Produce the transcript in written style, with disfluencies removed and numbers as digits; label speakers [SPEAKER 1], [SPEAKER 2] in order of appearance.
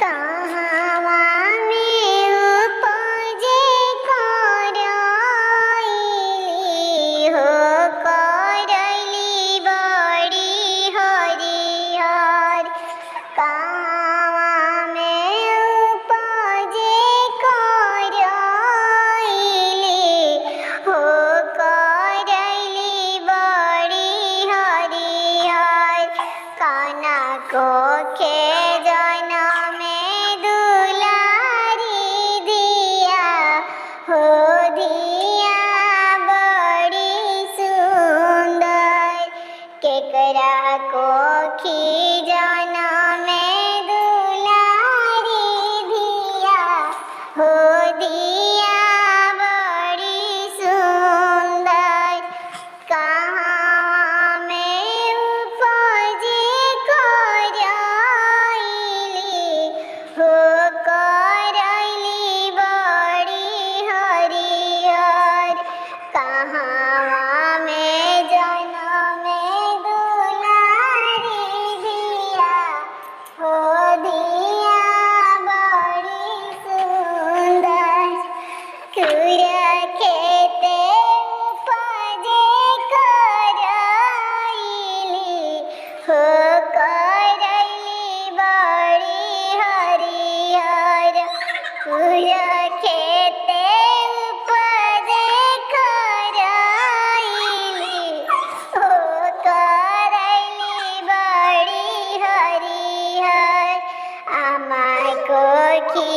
[SPEAKER 1] कहवा में उपजे करैली हो करैली बड़ी हरिहर। कहवा में उपजे करैली हो करैली बड़ी हरिहर। काना को के जनमे दुलारी दिया हो दिया बड़ी सुंदर। केकरा को खी जनमे दुलारी दिया हो दिया बड़ी सुंदर। कहवा में उपजे करैली हो करैली बड़ी हरिहर। कहवा में जनमे दुलारी दिया हो दिया बड़ी सुंदर। कुरा खेते उपजे करैली हो करैली बड़ी हरिहर। कुरा खेते उपजे करैली हो करैली बड़ी हरिहर। आमा को खी